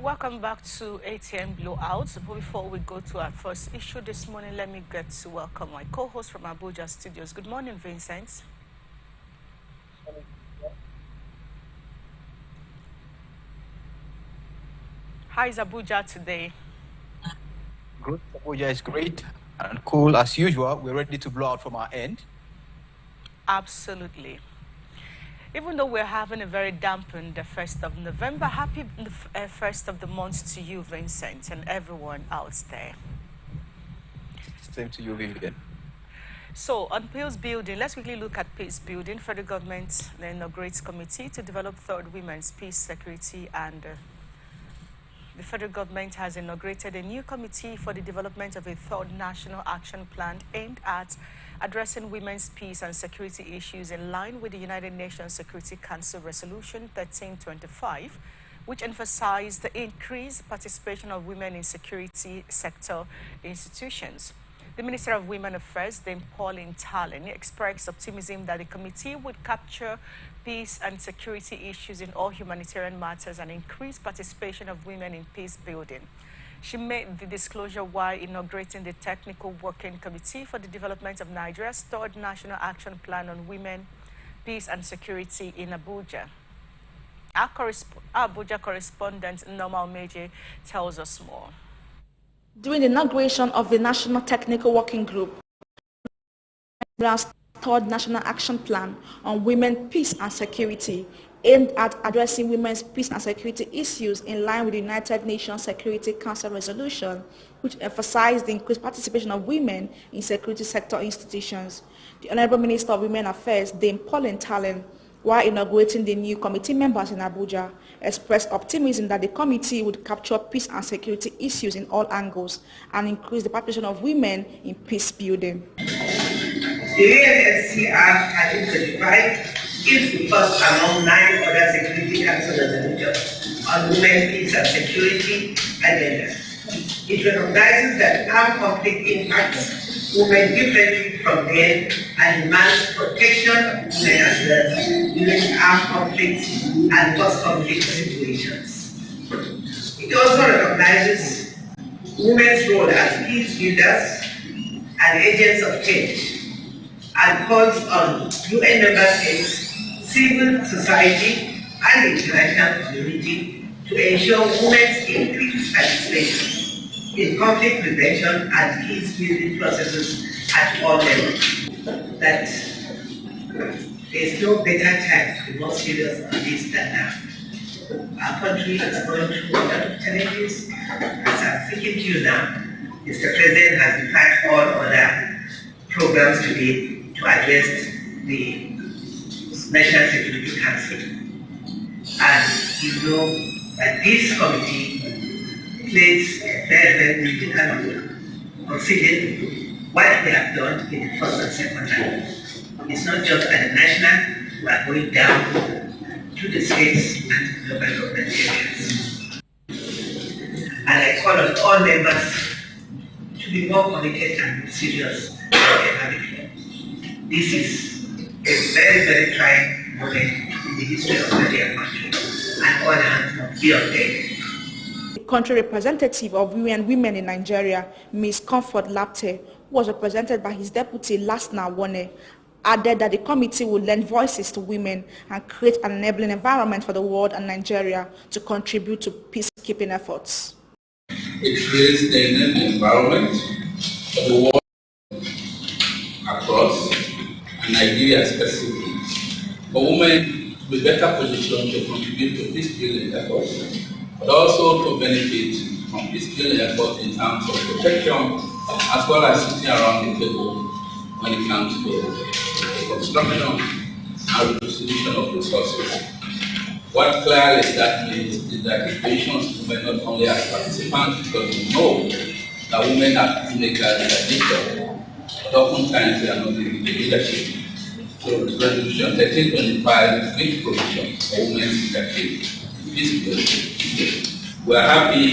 Welcome back to ATM Blowout. Before we go to our first issue this morning, let me get to welcome my co-host from Abuja Studios. Good morning, Vincent. How is Abuja today? Good. Abuja is great and cool as usual. We're ready to blow out from our end. Absolutely. Even though we're having a very dampened the 1st of November, happy first of the month to you, Vincent, and everyone out there. Same to you, Vivian. So, on peace building, let's quickly look at peace building. Federal government inaugurates committee to develop third women's peace, security, and the federal government has inaugurated a new committee for the development of a third national action plan aimed at addressing women's peace and security issues in line with the United Nations Security Council Resolution 1325, which emphasized the increased participation of women in security sector institutions. The Minister of Women Affairs, Dame Pauline Tallen, expressed optimism that the committee would capture peace and security issues in all humanitarian matters and increase participation of women in peace building. She made the disclosure while inaugurating the Technical Working Committee for the development of Nigeria's third National Action Plan on Women, Peace and Security in Abuja. Our Abuja correspondent, Norma Omeje, tells us more. During the inauguration of the National Technical Working Group, Nigeria's third National Action Plan on Women, Peace and Security, aimed at addressing women's peace and security issues in line with the United Nations Security Council Resolution, which emphasized the increased participation of women in security sector institutions. The Honorable Minister of Women Affairs, Dame Pauline Tallen, while inaugurating the new committee members in Abuja, expressed optimism that the committee would capture peace and security issues in all angles and increase the participation of women in peace building. The UNSCR 1325 is the first among 9 other Security Council resolutions on women, peace and security agenda. It recognizes that armed conflict impacts women differently from men and demands protection of women as well during armed conflicts and post-conflict situations. It also recognizes women's role as peace builders and agents of change, and calls on UN member states, civil society, and the international community to ensure women's increased participation in conflict prevention and peace building processes at all levels. That there is no better time to be more serious on this than now. Our country is going through a lot of challenges. As I'm speaking to you now, Mr. President has defined all other programs today to address the National Security Council. And you know that this committee plays a very, very critical role, considering what we have done in the first and second time. It's not just at the national, we are going down to the states and local government areas. And I call on all members to be more committed and serious about economic. This is a very, very trying moment in the history of the country, and all hands must be on deck. The country representative of women in Nigeria, Ms. Comfort Lapte, who was represented by his deputy Lasna Wone, added that the committee would lend voices to women and create an enabling environment for the world and Nigeria to contribute to peacekeeping efforts. It creates an enabling environment for the world across, and Nigeria specifically, for women to be better positioned to contribute to peace-building efforts, but also to benefit from peace-building efforts in terms of protection, as well as sitting around the table when it comes to the construction and redistribution of resources. What clearly that means is that it positions women not only as participants, because we know that women are peacemakers in nature, but oftentimes they are not in the leadership. So Resolution 1325 makes provision for women's leadership in peace building. We are happy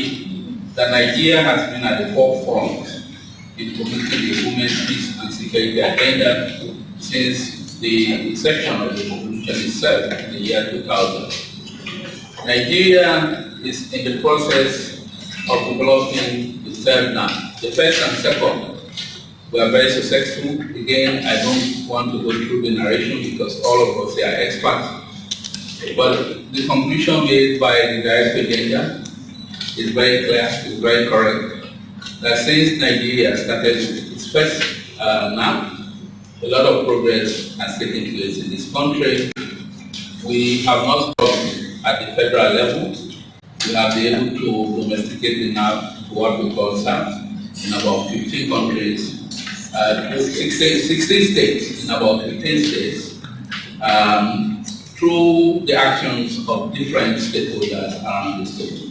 that Nigeria has been at the forefront in promoting the women's peace and security agenda since the inception of the revolution itself in the year 2000. Nigeria is in the process of developing itself now. The first and second were very successful. Again, I don't want to go through the narration because all of us are experts. But the conclusion made by the Director General is very clear, is very correct. That since Nigeria started its first NAP, a lot of progress has taken place in this country. We have not stopped at the federal level. We have been able to domesticate the NAP to what we call SAPs in about 15 countries, 16 states, in about 15 states, through the actions of different stakeholders around the state.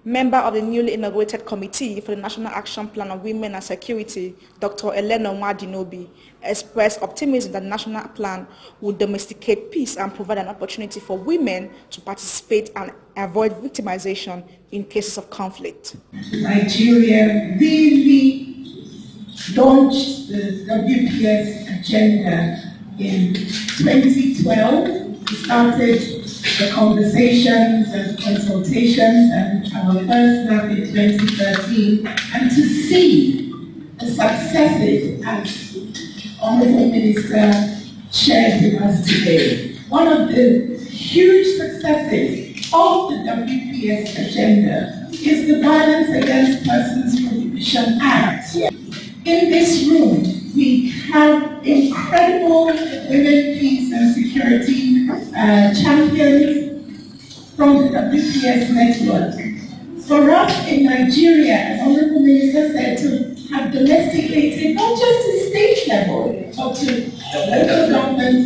Member of the newly inaugurated Committee for the National Action Plan on Women and Security, Dr. Elena Mwadinobi, expressed optimism that the national plan would domesticate peace and provide an opportunity for women to participate and avoid victimization in cases of conflict. Nigeria really launched the WPS agenda in 2012. We started the conversations and consultations and our first NAP in 2013, and to see the successes as Honourable Minister shared with us today. One of the huge successes of the WPS agenda is the Violence Against Persons Prohibition Act. In this room, we have incredible women, peace and security champions from the WPS network. For us in Nigeria, as Honourable Minister said, to have domesticated not just to state level, but to the local government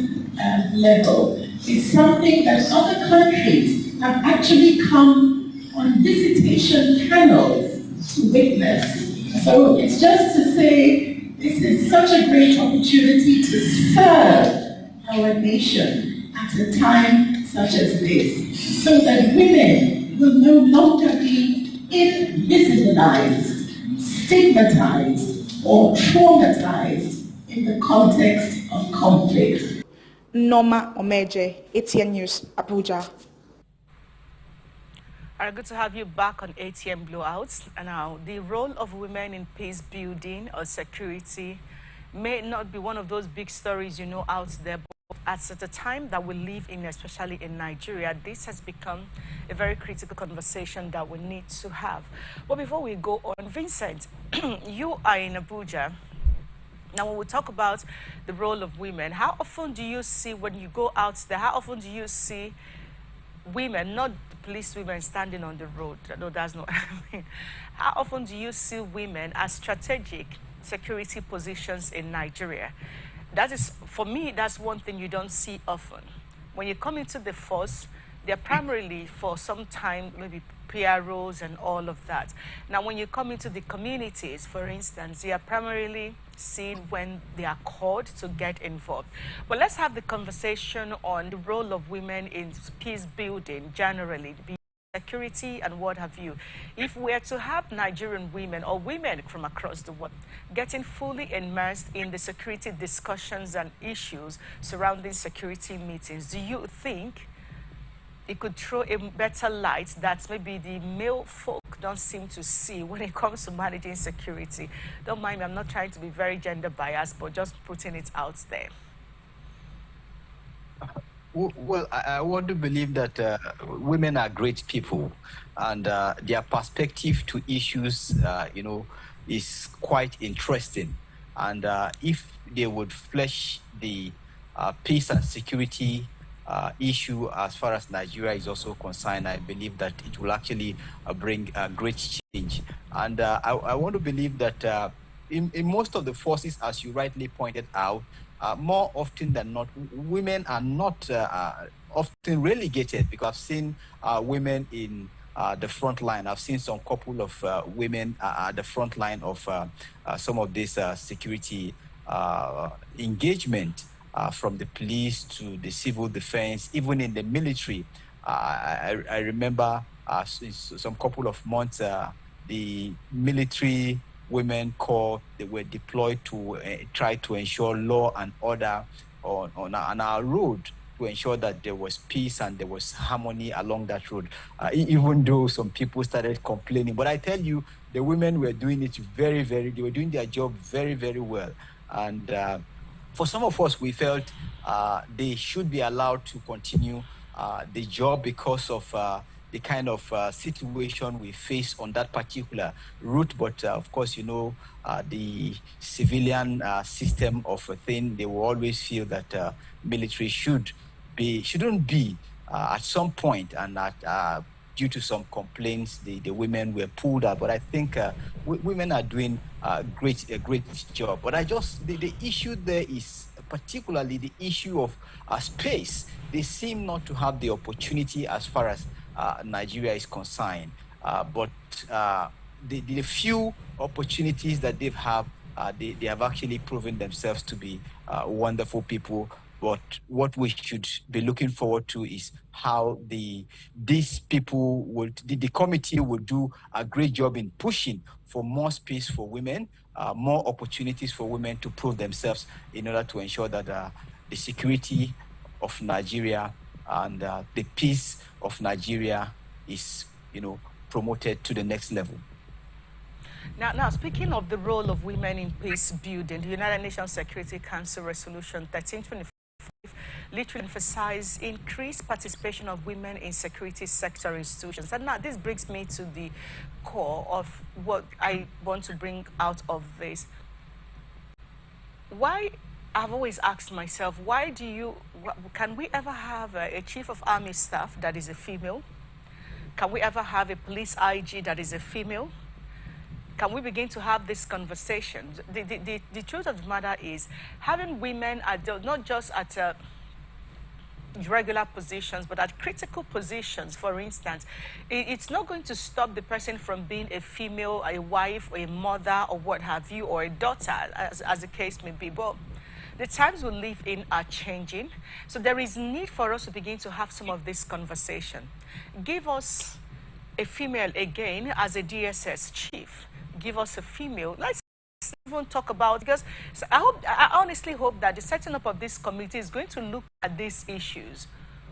level, is something that other countries have actually come on visitation panels to witness. So it's just to say this is such a great opportunity to serve our nation at a time such as this, so that women will no longer be invisibilized, stigmatized, or traumatized in the context of conflict. Norma Omeje, ATN News, Abuja. All right, good to have you back on ATM Blowouts. And now, the role of women in peace building or security may not be one of those big stories you know out there, but at the time that we live in, especially in Nigeria, this has become a very critical conversation that we need to have. But before we go on, Vincent, you are in Abuja. Now, when we talk about the role of women, how often do you see, when you go out there, how often do you see women, not the police women, standing on the road? No, that's not what I mean. How often do you see women as strategic security positions in Nigeria? That is, for me, that's one thing you don't see often. When you come into the force, they're primarily for some time, maybe PROs and all of that. Now, when you come into the communities, for instance, they are primarily seen when they are called to get involved. But let's have the conversation on the role of women in peace building generally, security and what have you. If we are to have Nigerian women or women from across the world getting fully immersed in the security discussions and issues surrounding security meetings, do you think it could throw a better light that maybe the male folk don't seem to see when it comes to managing security? Don't mind me, I'm not trying to be very gender biased, but just putting it out there. Well, I want to believe that women are great people, and their perspective to issues, is quite interesting. And if they would flesh the peace and security issue as far as Nigeria is also concerned, I believe that it will actually bring great change. And I want to believe that in most of the forces, as you rightly pointed out, more often than not, women are not often relegated, because I've seen women in the front line. I've seen some couple of women at the front line of some of this security engagement, from the police to the civil defense, even in the military. I remember some couple of months, the military women corps, they were deployed to try to ensure law and order on our road, to ensure that there was peace and there was harmony along that road, even though some people started complaining. But I tell you, the women were doing it they were doing their job very, very well. And for some of us, we felt they should be allowed to continue the job because of the kind of situation we face on that particular route. But of course, the civilian system of a thing, they will always feel that military shouldn't be at some point, and that due to some complaints, the women were pulled out. But I think women are doing a great job. But the issue there is particularly the issue of space. They seem not to have the opportunity as far as Nigeria is concerned. But the few opportunities that they have actually proven themselves to be wonderful people. But what we should be looking forward to is how these people the committee will do a great job in pushing for more space for women, more opportunities for women to prove themselves in order to ensure that the security of Nigeria and the peace of Nigeria is, promoted to the next level. Now, speaking of the role of women in peace building, the United Nations Security Council Resolution 1325 literally emphasize increased participation of women in security sector institutions. And now this brings me to the core of what I want to bring out of this. Why, I've always asked myself, can we ever have a chief of army staff that is a female? Can we ever have a police IG that is a female? Can we begin to have this conversation? The truth of the matter is, having women not just at regular positions, but at critical positions, for instance, it's not going to stop the person from being a female, a wife, or a mother, or what have you, or a daughter, as the case may be. But the times we live in are changing, so there is need for us to begin to have some of this conversation. Give us a female again as a DSS chief. Give us a female. Let's even talk about, because I honestly hope that the setting up of this committee is going to look at these issues.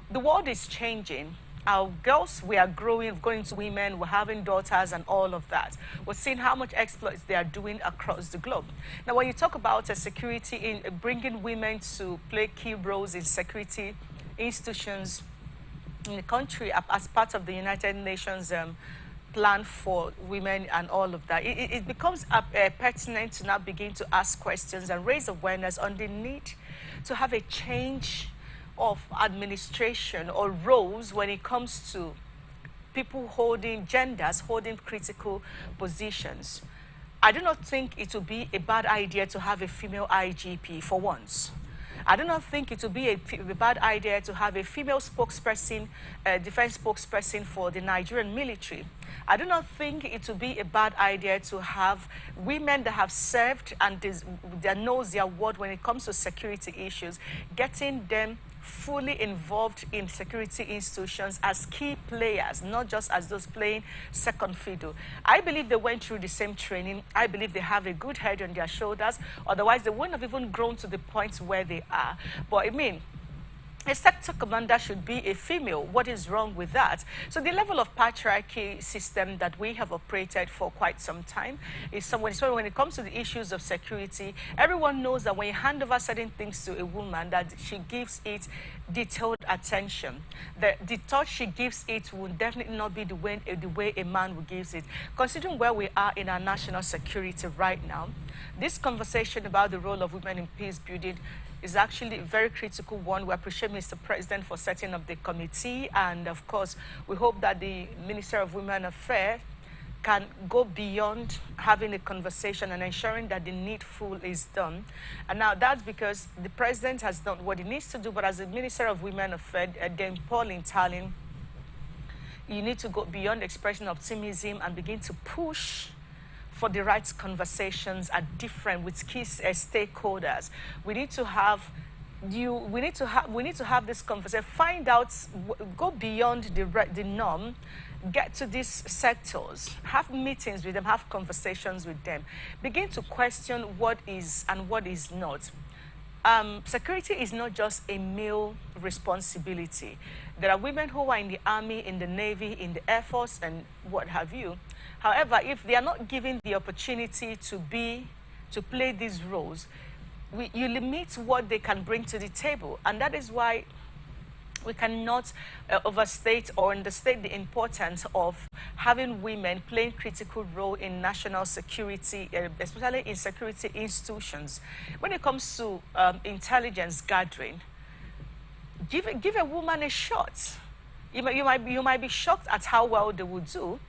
The world is changing. Our girls, we are going to women, we're having daughters and all of that. We're seeing how much exploits they are doing across the globe. Now, when you talk about security, in bringing women to play key roles in security institutions in the country as part of the United Nations plan for women and all of that, it becomes pertinent to now begin to ask questions and raise awareness on the need to have a change of administration or roles when it comes to people genders holding critical positions. I do not think it would be a bad idea to have a female IGP for once. I do not think it would be a bad idea to have a female spokesperson, defense spokesperson for the Nigerian military. I do not think it would be a bad idea to have women that have served and that knows their word when it comes to security issues, getting them fully involved in security institutions as key players, not just as those playing second fiddle. I believe they went through the same training. I believe they have a good head on their shoulders. Otherwise, they wouldn't have even grown to the point where they are. But I mean, a sector commander should be a female. What is wrong with that? So the level of patriarchy system that we have operated for quite some time is somewhere. So when it comes to the issues of security, everyone knows that when you hand over certain things to a woman, that she gives it detailed attention. The thought she gives it will definitely not be the way a man will give it. Considering where we are in our national security right now, this conversation about the role of women in peace building is actually a very critical one. We appreciate Mr. President for setting up the committee, and of course, we hope that the Minister of Women Affairs can go beyond having a conversation and ensuring that the needful is done. And now that's because the President has done what he needs to do, but as the Minister of Women Affairs, then Paul in Tallinn, you need to go beyond expressing optimism and begin to push for the right conversations with key stakeholders. We need to have this conversation, find out, go beyond the norm, get to these sectors, have meetings with them, have conversations with them, begin to question what is and what is not. Security is not just a male responsibility. There are women who are in the army, in the navy, in the air force, and what have you. However, if they are not given the opportunity to play these roles, you limit what they can bring to the table, and that is why we cannot overstate or understate the importance of having women playing critical role in national security, especially in security institutions. When it comes to intelligence gathering, give a woman a shot. You might be shocked at how well they would do.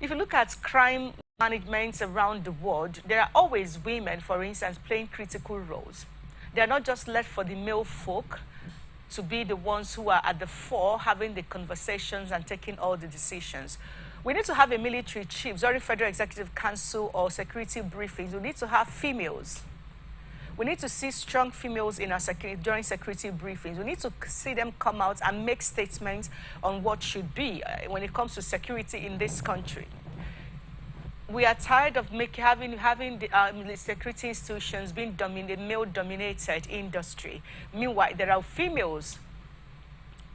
If you look at crime management around the world, there are always women, for instance, playing critical roles. They are not just left for the male folk to be the ones who are at the fore having the conversations and taking all the decisions. We need to have a military chief, during Federal Executive Council or security briefings. We need to have females. We need to see strong females in our during security briefings. We need to see them come out and make statements on what should be when it comes to security in this country. We are tired of having the security institutions being male-dominated industry. Meanwhile, there are females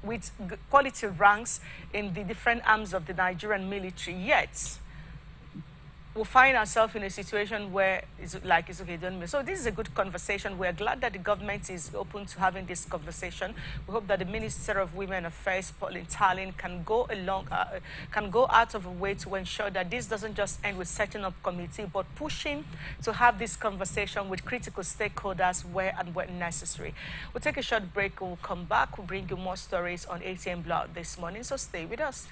with quality ranks in the different arms of the Nigerian military, yet we'll find ourselves in a situation where it's okay, don't me. So this is a good conversation. We're glad that the government is open to having this conversation. We hope that the Minister of Women Affairs, Pauline Talin, can go out of a way to ensure that this doesn't just end with setting up committee, but pushing to have this conversation with critical stakeholders where and when necessary. We'll take a short break. We'll come back. We'll bring you more stories on ATM Blowout this morning, so stay with us.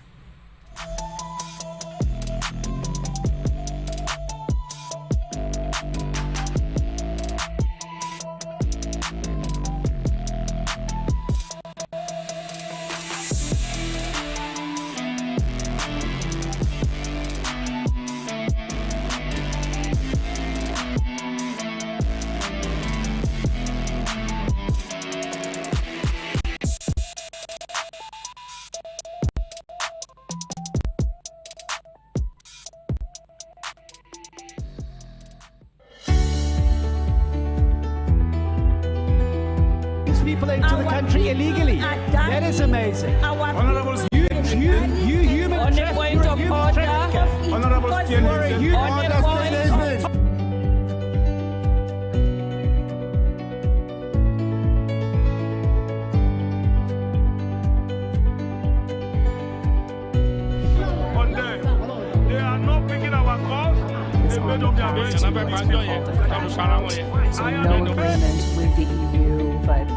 People into the country illegally. That is amazing. Honorables, you human trafficker. Honorables, You are a human They are not picking our calls. They made up their minds. So no agreement with the EU, but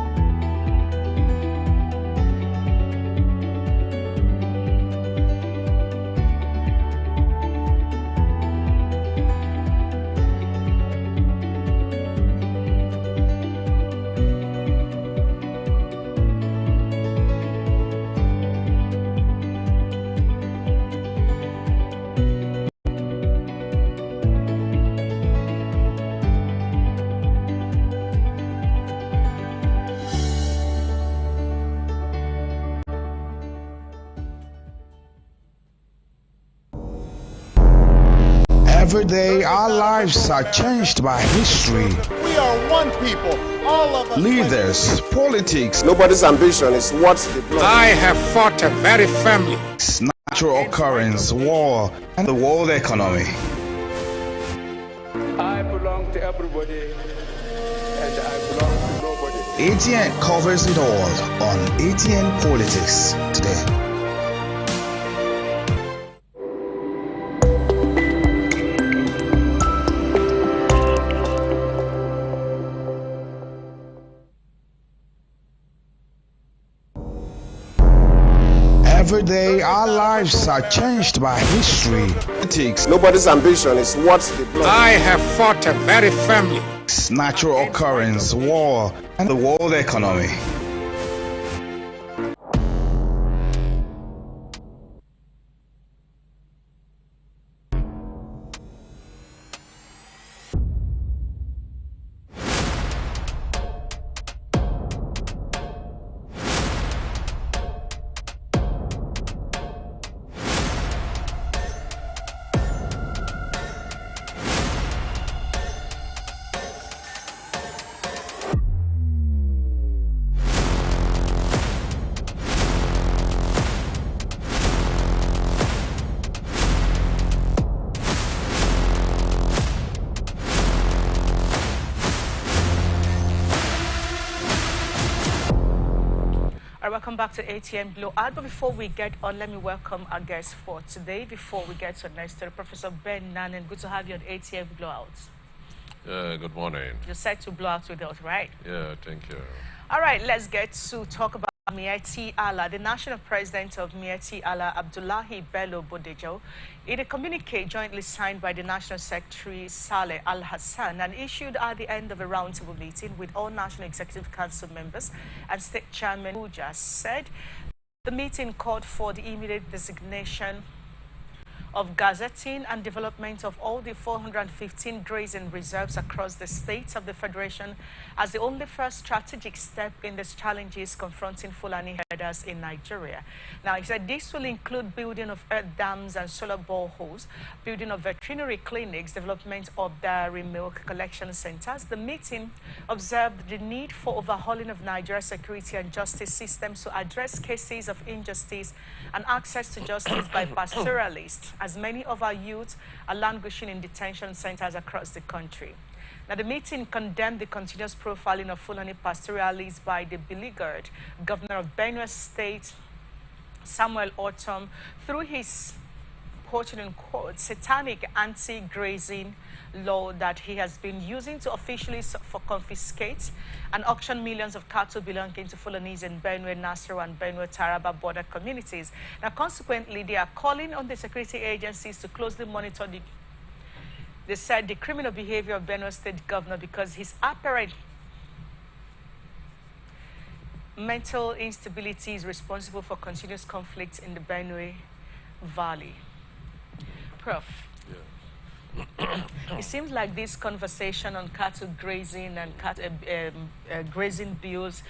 Every day, our lives are changed by history. We are one people, all of us. Leaders, politics. Nobody's ambition is what's the blood. I have fought very firmly. Natural occurrence, war, and the world economy. I belong to everybody, and I belong to nobody. ATN covers it all on ATN Politics today. Every day, our lives are changed by history. Politics. Nobody's ambition is what's the blood. I have fought very firmly. Natural occurrence, war, and the world economy. welcome back to ATM Blowout. But before we get on, let me welcome our guest for today. Before we get to the next story, Professor Ben Nannen, good to have you on ATM Blowout. Good morning. You're set to blow out with us, right? Yeah, thank you. All right, let's get to talk about Miyetti Allah, the national president of Miyetti Allah, Abdullahi Bello Bodejo, in a communique jointly signed by the National Secretary Saleh Al-Hassan and issued at the end of a roundtable meeting with all National Executive Council members and State Chairman Abuja, said the meeting called for the immediate designation of gazetting and development of all the 415 grazing reserves across the states of the Federation as the only first strategic step in the challenges confronting Fulani herders in Nigeria. Now, he said this will include building of earth dams and solar boreholes, building of veterinary clinics, development of dairy milk collection centers. The meeting observed the need for overhauling of Nigeria's security and justice systems to address cases of injustice and access to justice by pastoralists, as many of our youth are languishing in detention centers across the country. Now, the meeting condemned the continuous profiling of Fulani pastoralists by the beleaguered governor of Benue State, Samuel Ortom, through his quote-unquote satanic anti-grazing law that he has been using to officially confiscate and auction millions of cattle belonging to Fulanese in Benue, Nasarawa, and Benue Taraba border communities. Now, consequently, they are calling on the security agencies to closely monitor they said the criminal behavior of Benue State governor because his apparent mental instability is responsible for continuous conflicts in the Benue Valley. Prof. Yeah. It seems like this conversation on cattle grazing and grazing bills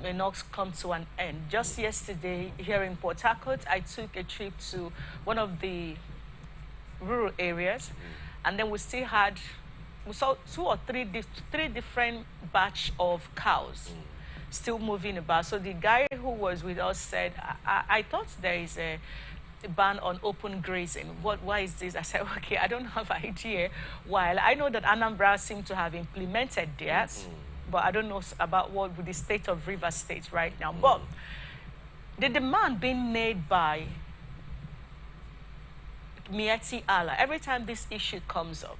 may not come to an end. Just yesterday, here in Port Harcourt, I took a trip to one of the rural areas, and then we saw two or three different batch of cows still moving about. So the guy who was with us said, I thought there is a ban on open grazing. Why is this? I said, okay, I don't have an idea. While I know that Anambra seem to have implemented theirs, but I don't know about what with the state of Rivers State right now. But the demand being made by Miyetti Allah, every time this issue comes up,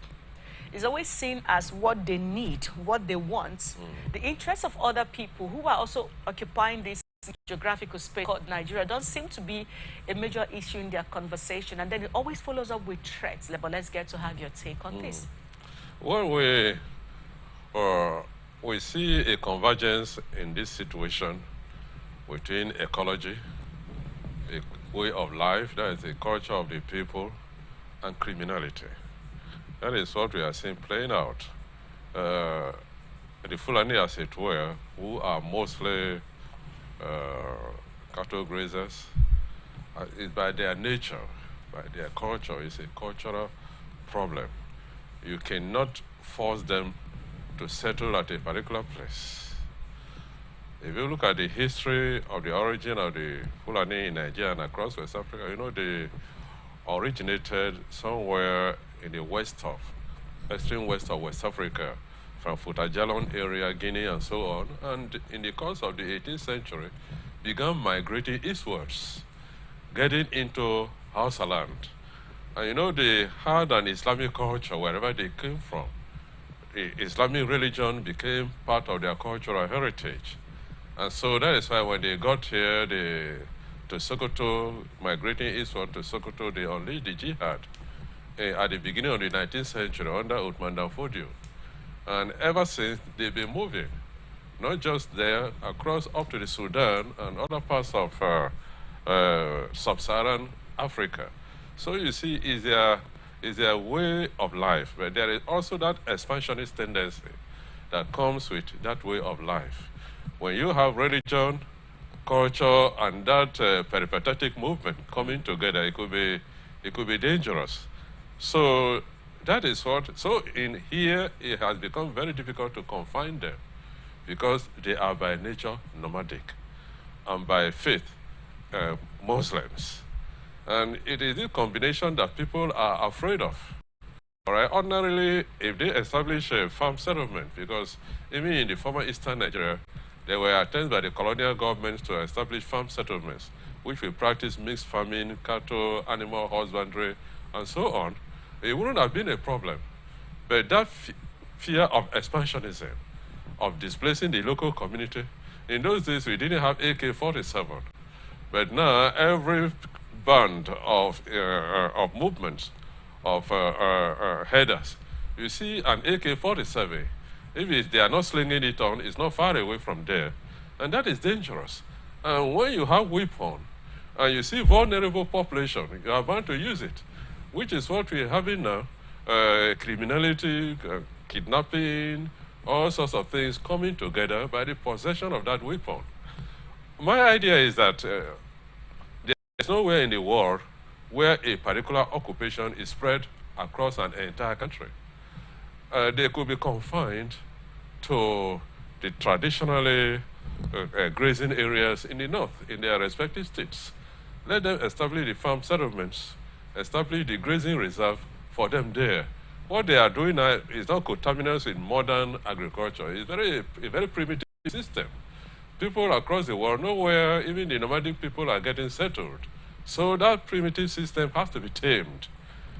is always seen as what they need, what they want. The interests of other people who are also occupying this geographical space called Nigeria don't seem to be a major issue in their conversation, and then it always follows up with threats. But let's get to have your take on this. Well, we see a convergence in this situation between ecology, a way of life, that is the culture of the people, and criminality. That is what we are seeing playing out. The Fulani, as it were, who are mostly cattle grazers, is by their nature, by their culture, it's a cultural problem. You cannot force them to settle at a particular place. If you look at the history of the origin of the Fulani in Nigeria and across West Africa, you know, they originated somewhere in the extreme west of West Africa, from Futajalon area, Guinea, and so on, and in the course of the 18th century, began migrating eastwards, getting into Hausa land. And you know, they had an Islamic culture wherever they came from. The Islamic religion became part of their cultural heritage. And so that is why when they got here to Sokoto, migrating eastward to Sokoto, they unleashed the jihad at the beginning of the 19th century under Uthman Dan Fodio. And ever since, they've been moving, not just there, across up to the Sudan and other parts of sub-Saharan Africa. So you see, is their way of life, but there is also that expansionist tendency that comes with that way of life. When you have religion, culture, and that peripatetic movement coming together, it could be dangerous. So that is what, so in here, it has become very difficult to confine them because they are by nature nomadic and by faith Muslims. And it is this combination that people are afraid of. All right, ordinarily, if they establish a farm settlement, because even in the former eastern Nigeria, There were attempts by the colonial governments to establish farm settlements, which will practice mixed farming, cattle, animal husbandry, and so on. It wouldn't have been a problem. But that fear of expansionism, of displacing the local community, in those days we didn't have AK-47. But now every band of movements, of headers, you see an AK-47, if they are not slinging it on, it's not far away from there. And that is dangerous. And when you have weapon, and you see vulnerable population, you are bound to use it, which is what we're having now. Criminality, kidnapping, all sorts of things coming together by the possession of that weapon. My idea is that there is nowhere in the world where a particular occupation is spread across an entire country. They could be confined to the traditionally grazing areas in the north, in their respective states. Let them establish the farm settlements, establish the grazing reserve for them there. What they are doing now is not coterminous with modern agriculture. It's a very primitive system. People across the world, nowhere, even the nomadic people are getting settled. So that primitive system has to be tamed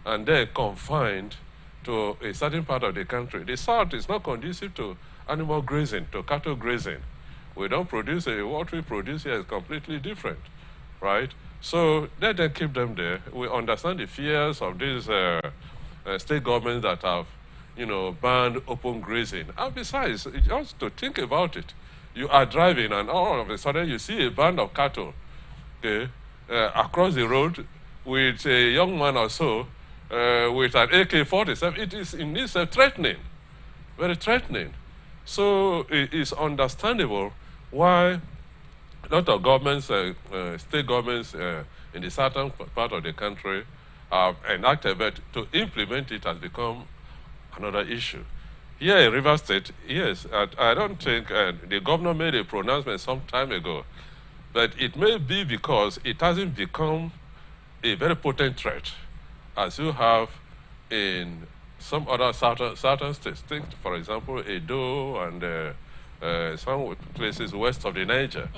and then confined to a certain part of the country. The south is not conducive to animal grazing, to cattle grazing. We don't produce what we produce here is completely different, right? So let them keep them there. We understand the fears of these state governments that have, banned open grazing. And besides, just to think about it, you are driving and all of a sudden you see a band of cattle, okay, across the road with a young man or so with an AK-47. It is in itself threatening, very threatening. So it is understandable why a lot of governments, state governments in the southern part of the country have enacted, but to implement it has become another issue. Here in Rivers State, yes, I don't think the governor made a pronouncement some time ago, but it may be because it hasn't become a very potent threat, as you have in some other southern states. Think, for example, Edo and some places west of the Niger.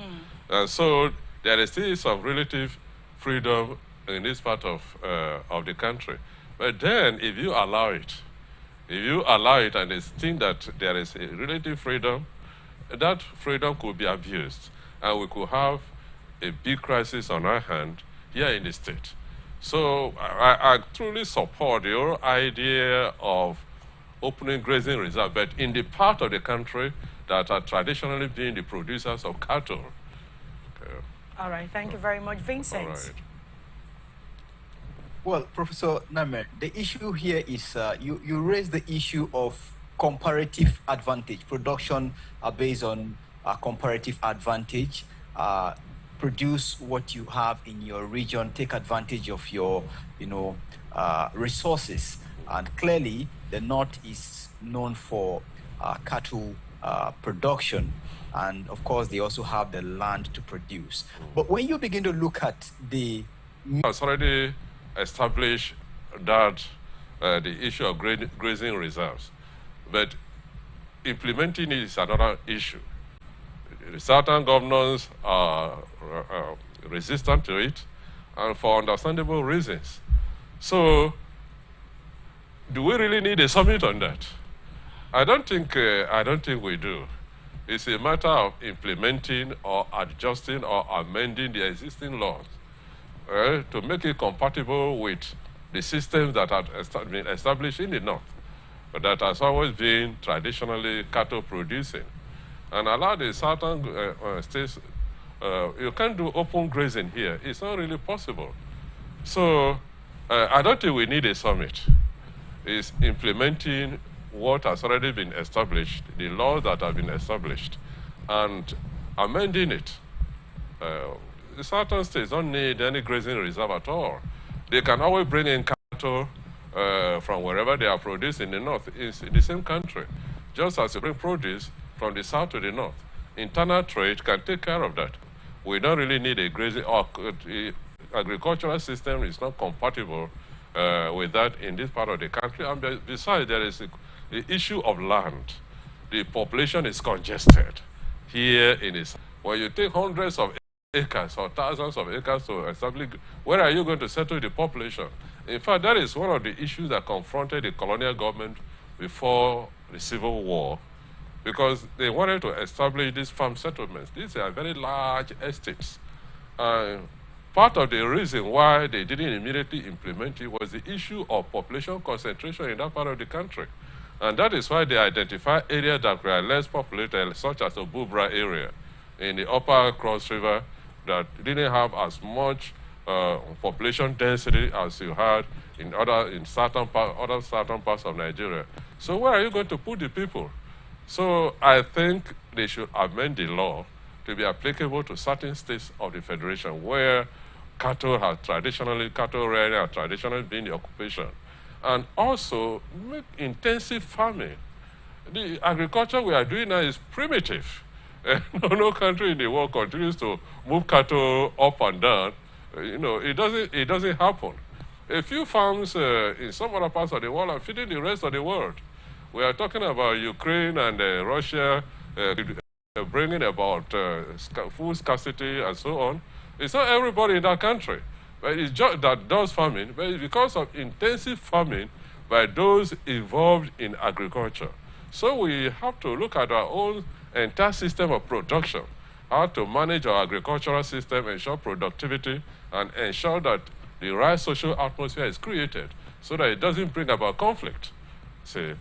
So there is still some relative freedom in this part of the country. But then if you allow it, and they think that there is a relative freedom, that freedom could be abused. And we could have a big crisis on our hand here in the state. So I truly support the whole idea of opening grazing reserve, but in the part of the country that are traditionally being the producers of cattle. Okay. All right, thank you very much. Vincent. All right. Well, Professor Namer, the issue here is you raised the issue of comparative advantage. Production based on comparative advantage. Produce what you have in your region, take advantage of your, resources. And clearly, the North is known for cattle production. And of course, they also have the land to produce. But when you begin to look at the... It's already established that the issue of grazing reserves, but implementing it is another issue. The southern governors are resistant to it, and for understandable reasons. So, do we really need a summit on that? I don't think we do. It's a matter of implementing or adjusting or amending the existing laws to make it compatible with the systems that have been established in the North, but that has always been traditionally cattle producing. And allow the southern states, you can't do open grazing here. It's not really possible. So I don't think we need a summit. It's implementing what has already been established, the laws that have been established, and amending it. The southern states don't need any grazing reserve at all. They can always bring in cattle from wherever they are produced in the north. It's in the same country, just as you bring produce from the south to the north. Internal trade can take care of that. We don't really need a grazing, or the agricultural system is not compatible with that in this part of the country. And besides, there is the issue of land. The population is congested. here in his. When you take hundreds of acres or thousands of acres to establish, where are you going to settle the population? In fact, that is one of the issues that confronted the colonial government before the Civil War, because they wanted to establish these farm settlements. These are very large estates. Part of the reason why they didn't immediately implement it was the issue of population concentration in that part of the country. And that is why they identify areas that were less populated, such as the Bubra area in the upper Cross River, that didn't have as much population density as you had in other certain parts of Nigeria. So where are you going to put the people? So I think they should amend the law to be applicable to certain states of the Federation where cattle rearing has traditionally been the occupation. And also make intensive farming. The agriculture we are doing now is primitive. No country in the world continues to move cattle up and down. It doesn't happen. A few farms in some other parts of the world are feeding the rest of the world. We are talking about Ukraine and Russia bringing about food scarcity and so on. It's not everybody in that country that does farming, but it's because of intensive farming by those involved in agriculture. So we have to look at our own entire system of production, how to manage our agricultural system, ensure productivity, and ensure that the right social atmosphere is created so that it doesn't bring about conflict. See,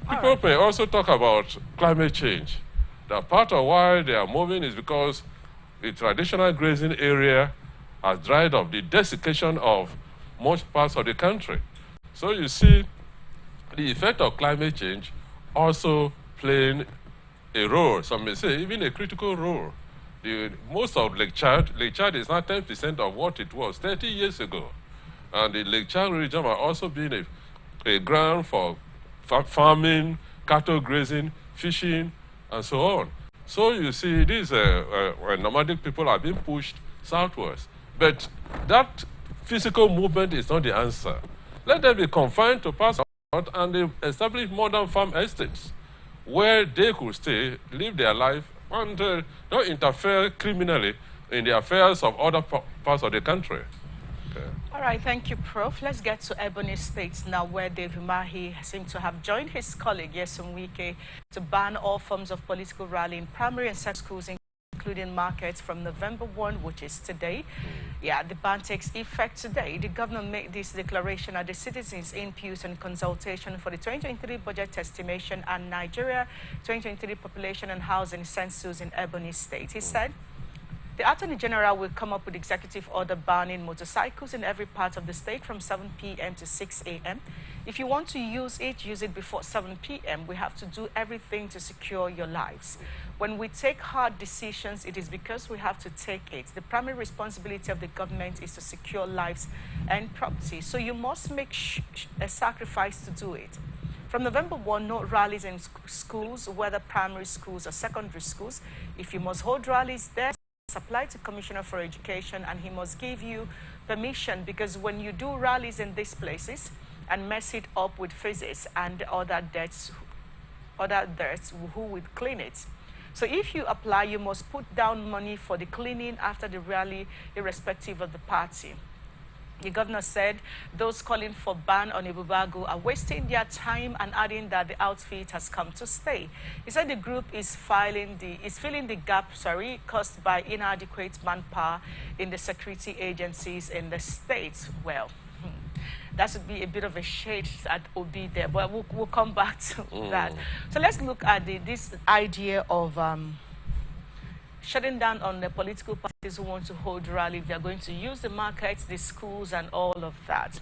people may also talk about climate change. That part of why they are moving is because the traditional grazing area has dried up, the desiccation of most parts of the country. So you see the effect of climate change also playing a role, some may say even a critical role. Most of Lake Chad is now 10% of what it was 30 years ago. And the Lake Chad region has also been a ground for farming, cattle grazing, fishing, and so on. So you see, these nomadic people are being pushed southwards. But that physical movement is not the answer. Let them be confined to parts out and they establish modern farm estates where they could stay, live their life, and don't interfere criminally in the affairs of other parts of the country. Okay. All right, thank you, Prof. Let's get to Ebony State now, where David Umahi seems to have joined his colleague, Yesom Wike, to ban all forms of political rally in primary and secondary schools, including markets, from November 1, which is today. Yeah, the ban takes effect today. The governor made this declaration at the Citizens Input and Consultation for the 2023 Budget Estimation and Nigeria 2023 Population and Housing Census in Ebony State. He said, the Attorney General will come up with executive order banning motorcycles in every part of the state from 7 p.m. to 6 a.m. If you want to use it before 7 p.m. We have to do everything to secure your lives. When we take hard decisions, it is because we have to take it. The primary responsibility of the government is to secure lives and property. So you must make a sacrifice to do it. From November 1, no rallies in schools, whether primary schools or secondary schools. If you must hold rallies there, apply to Commissioner for Education and he must give you permission, because when you do rallies in these places and mess it up with physics and other debts, who would clean it? So if you apply, you must put down money for the cleaning after the rally, irrespective of the party. The governor said those calling for ban on Ibubago are wasting their time, and adding that the outfit has come to stay. He said the group is filling the gap caused by inadequate manpower in the security agencies in the states. Well, that should be a bit of a shade that will be there, but we'll come back to that. So let's look at this idea of shutting down on the political parties who want to hold rally. They're going to use the markets, the schools, and all of that.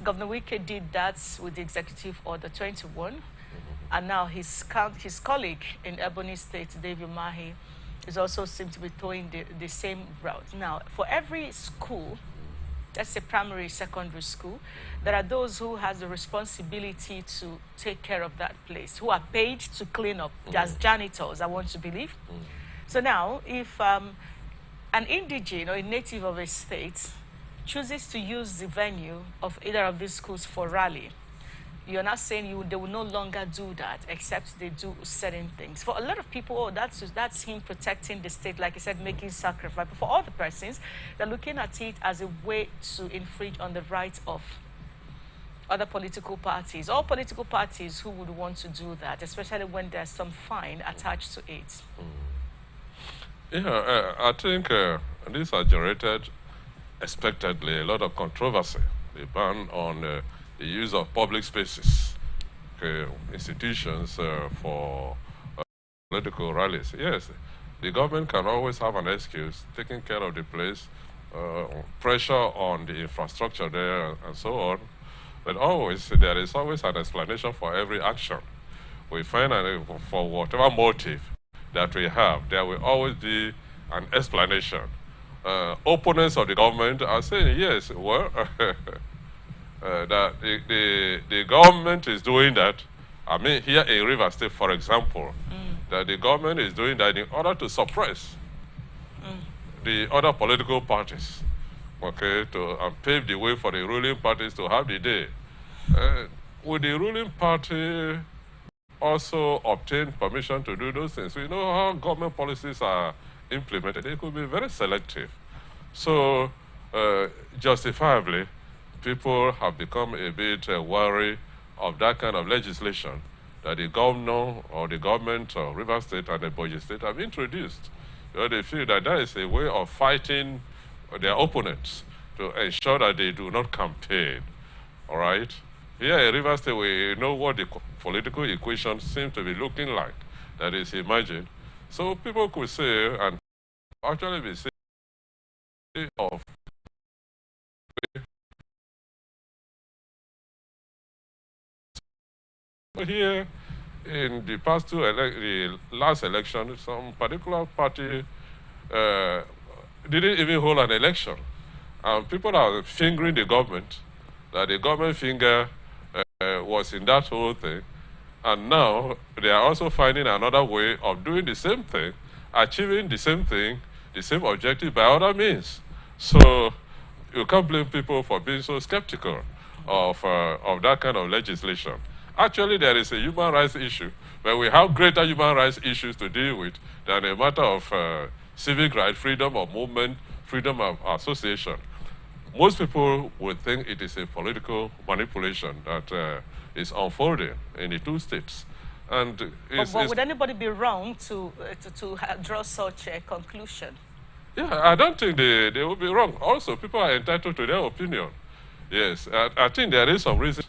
Governor Wike did that with the Executive Order 21, and now his colleague in Ebony State, David Umahi, is also seems to be towing the same route. Now, for every school, that's a primary, secondary school, there are those who has the responsibility to take care of that place, who are paid to clean up, as janitors, I want to believe. So now, if an indigene or a native of a state chooses to use the venue of either of these schools for rally, You're not saying they will no longer do that, except they do certain things. For a lot of people, oh, that's him protecting the state, like I said, making sacrifice. But for other persons, they're looking at it as a way to infringe on the rights of other political parties. All political parties who would want to do that, especially when there's some fine attached to it. Yeah, I think these are generated expectedly a lot of controversy. The ban on the use of public spaces, institutions for political rallies. Yes, the government can always have an excuse, taking care of the place, pressure on the infrastructure there, and so on. But there is always an explanation for every action. We find for whatever motive that we have, there will always be an explanation. Opponents of the government are saying, yes, well, that the government is doing that. I mean, here in Rivers State, for example, that the government is doing that in order to suppress the other political parties, okay, to pave the way for the ruling parties to have the day. Would the ruling party also obtain permission to do those things? We know how government policies are implemented. They could be very selective. So, justifiably, people have become a bit wary of that kind of legislation that the governor or the government of Rivers State and the Ebonyi State have introduced. You know, they feel that that is a way of fighting their opponents to ensure that they do not campaign. All right? Here in Rivers State, we know what the political equation seems to be looking like, that is imagined. So people could say, and actually be saying, of here in the past the last election, some particular party didn't even hold an election. And people are fingering the government, that the government finger was in that whole thing. And now they are also finding another way of doing the same thing, achieving the same thing, the same objective by other means. So you can't blame people for being so skeptical of that kind of legislation. Actually, there is a human rights issue, but we have greater human rights issues to deal with than a matter of civic right, freedom of movement, freedom of association. Most people would think it is a political manipulation that is unfolding in the two states. And but would anybody be wrong to draw such a conclusion? Yeah, I don't think they would be wrong. Also, people are entitled to their opinion. Yes, I think there is some reason.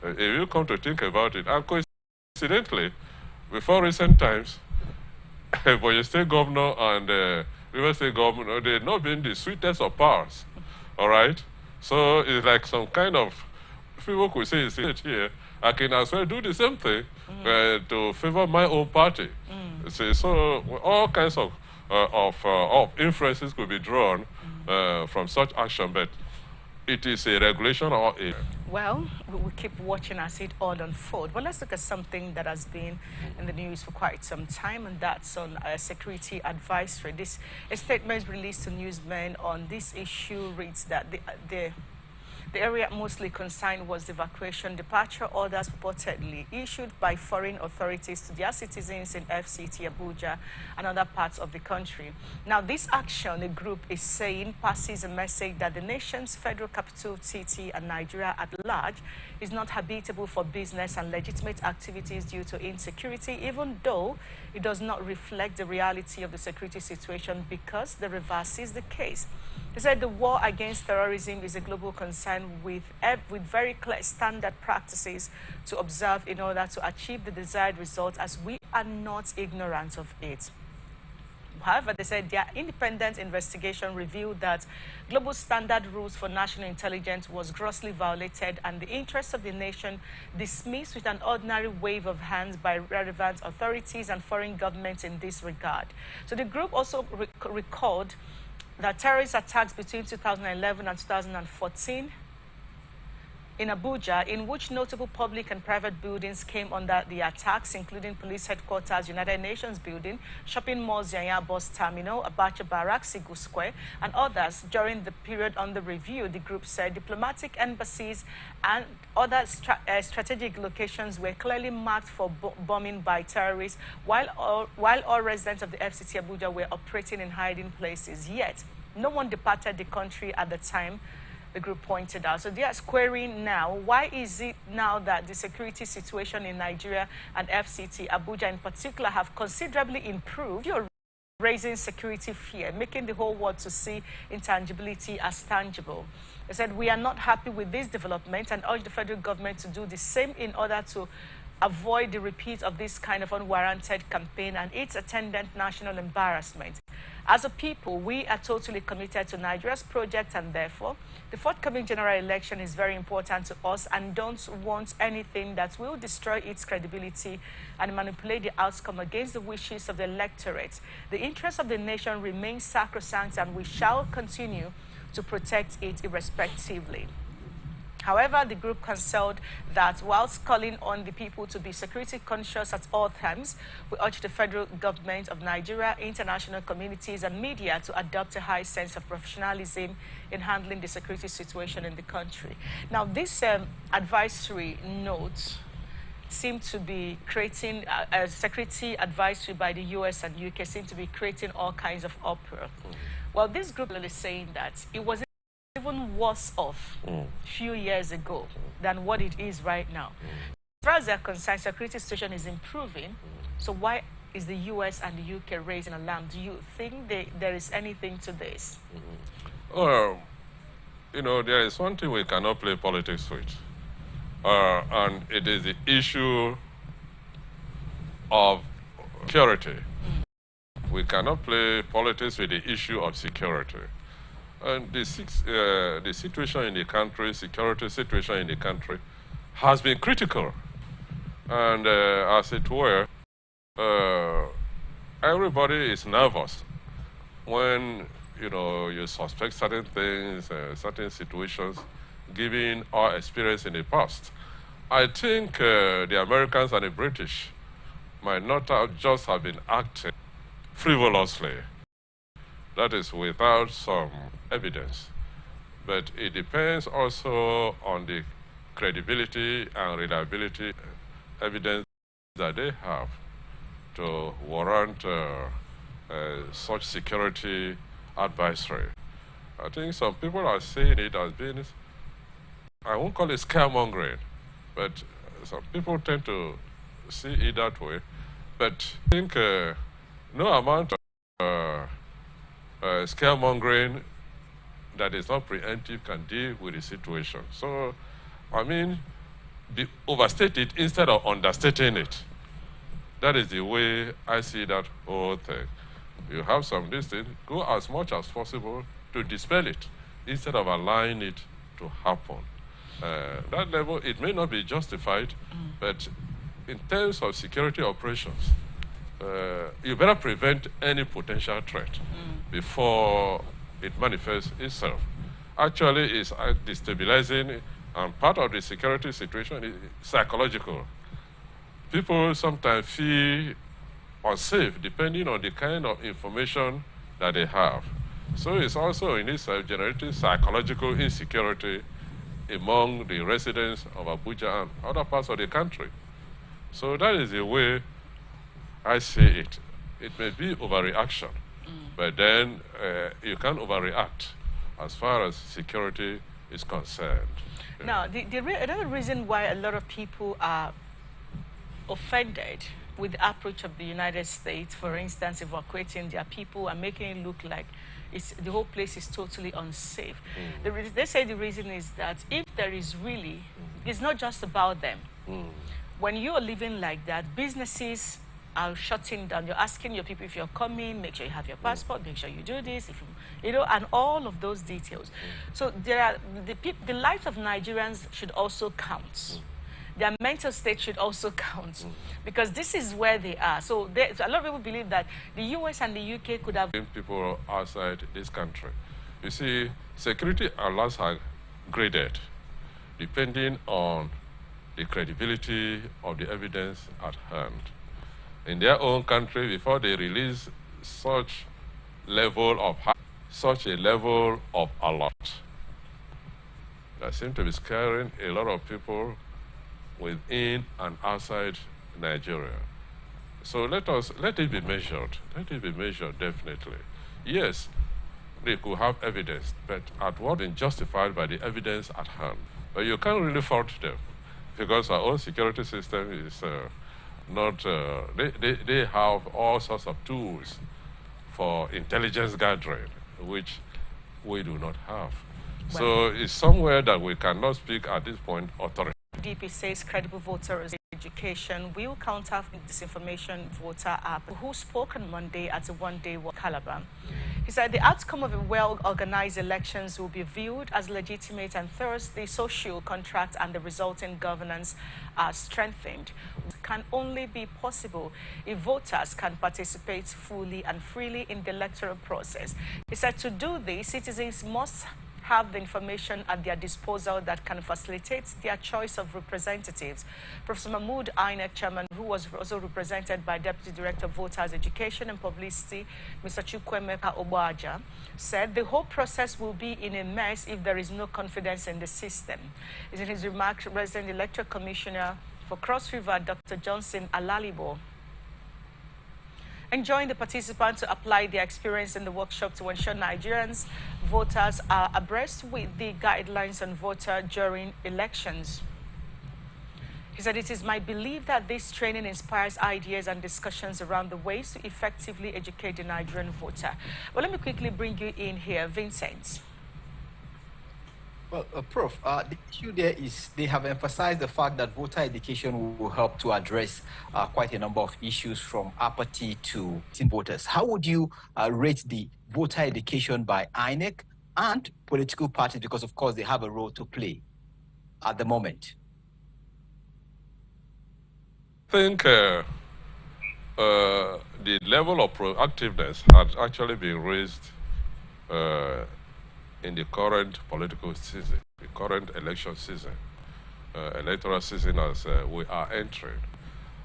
If you come to think about it, and coincidentally, before recent times, Ebonyi State Governor and Rivers State Governor, they've not been the sweetest of powers. All right? So it's like some kind of, people could say, here, I can as well do the same thing to favor my own party. So all kinds of inferences could be drawn from such action, but it is a regulation or a... Well, we will keep watching as it all unfolds. But let's look at something that has been in the news for quite some time, and that's on security advisory. A statement released to newsmen on this issue reads that the area mostly concerned was the evacuation departure orders purportedly issued by foreign authorities to their citizens in FCT, Abuja, and other parts of the country. Now, this action, the group is saying, passes a message that the nation's federal capital city and Nigeria at large is not habitable for business and legitimate activities due to insecurity, even though it does not reflect the reality of the security situation, because the reverse is the case. They said the war against terrorism is a global concern with very clear standard practices to observe in order to achieve the desired result, as we are not ignorant of it. However, they said their independent investigation revealed that global standard rules for national intelligence was grossly violated and the interests of the nation dismissed with an ordinary wave of hands by relevant authorities and foreign governments in this regard. So the group also recalled that terrorist attacks between 2011 and 2014 in Abuja, in which notable public and private buildings came under the attacks, including police headquarters, United Nations building, shopping malls, Yanya bus terminal, Abacha Barracks, Sigu Square, and others. During the period under review, the group said diplomatic embassies and other strategic locations were clearly marked for bombing by terrorists, while all residents of the FCT Abuja were operating in hiding places. Yet, no one departed the country at the time, the group pointed out. So they are querying now, why is it now that the security situation in Nigeria and FCT Abuja in particular have considerably improved? You're raising security fear, making the whole world to see intangibility as tangible. They said, we are not happy with this development and urge the federal government to do the same in order to avoid the repeat of this kind of unwarranted campaign and its attendant national embarrassment. As a people, we are totally committed to Nigeria's project, and therefore, the forthcoming general election is very important to us and don't want anything that will destroy its credibility and manipulate the outcome against the wishes of the electorate. The interest of the nation remains sacrosanct, and we shall continue to protect it irrespectively. However, the group concealed that whilst calling on the people to be security conscious at all times, we urge the federal government of Nigeria, international communities and media to adopt a high sense of professionalism in handling the security situation in the country. Now, this advisory note seemed to be creating a security advisory by the US and UK seemed to be creating all kinds of uproar. Well, this group is saying that it was even worse off a few years ago than what it is right now. As far as they're concerned, security situation is improving. So why is the US and the UK raising alarm? Do you think there is anything to this? You know, there is one thing we cannot play politics with. And it is the issue of security. We cannot play politics with the issue of security. And the situation in the country, security situation in the country, has been critical. And as it were, everybody is nervous when, you know, you suspect certain things, certain situations, given our experience in the past. I think the Americans and the British might not have been acting frivolously. That is without some evidence. But it depends also on the credibility and reliability evidence that they have to warrant such security advisory. I think some people are saying it as being, I won't call it scaremongering, but some people tend to see it that way. But I think no amount of scaremongering that is not preemptive can deal with the situation. So, I mean, overstate it instead of understating it. That is the way I see that whole thing. You have some distance, go as much as possible to dispel it instead of allowing it to happen. That level, it may not be justified, but in terms of security operations, you better prevent any potential threat before it manifests itself. Actually, it's destabilizing, and part of the security situation is psychological. People sometimes feel unsafe depending on the kind of information that they have. So it's also in itself generating psychological insecurity among the residents of Abuja and other parts of the country. So that is the way I see it. It may be overreaction, but then you can't overreact as far as security is concerned. Now, another reason why a lot of people are offended with the approach of the United States, for instance, evacuating their people and making it look like the whole place is totally unsafe. They say the reason is that if there is really, it's not just about them. When you are living like that, businesses are shutting down. You're asking your people if you're coming, make sure you have your passport, make sure you do this, if you know, and all of those details. So there are the lives of Nigerians should also count. Their mental state should also count, because this is where they are. So a lot of people believe that the US and the UK could have people outside this country. You see, security alerts are graded. depending on the credibility of the evidence at hand. In their own country, before they release such a level of alert, that seems to be scaring a lot of people within and outside Nigeria. So let it be measured. Let it be measured, definitely. Yes, they could have evidence, but at what is justified by the evidence at hand. But you can't really fault them, because our own security system is not, they have all sorts of tools for intelligence gathering, which we do not have. Well, so it's somewhere that we cannot speak at this point authority. DP says credible voter education will counter disinformation voter app, who spoke on Monday at a one-day walk in Calabar. He said the outcome of a well-organized elections will be viewed as legitimate, and thus the social contract and the resulting governance are strengthened. It can only be possible if voters can participate fully and freely in the electoral process. He said to do this, citizens must have the information at their disposal that can facilitate their choice of representatives. Professor Mahmood, INEC chairman, who was also represented by Deputy Director of Voters Education and Publicity, Mr. Chukwemeka Obaja, said the whole process will be in a mess if there is no confidence in the system. In his remarks, Resident Electoral Commissioner for Cross River, Dr. Johnson Alalibo, enjoined the participants to apply their experience in the workshop to ensure Nigerians voters are abreast with the guidelines on voter during elections. He said, it is my belief that this training inspires ideas and discussions around the ways to effectively educate the Nigerian voter. Well, let me quickly bring you in here, Vincent. Well, Prof, the issue there is they have emphasized the fact that voter education will help to address quite a number of issues, from apathy to voters. How would you rate the voter education by INEC and political parties? Because, of course, they have a role to play at the moment. I think the level of proactiveness had actually been raised in the current political season, the current election season, electoral season as we are entering.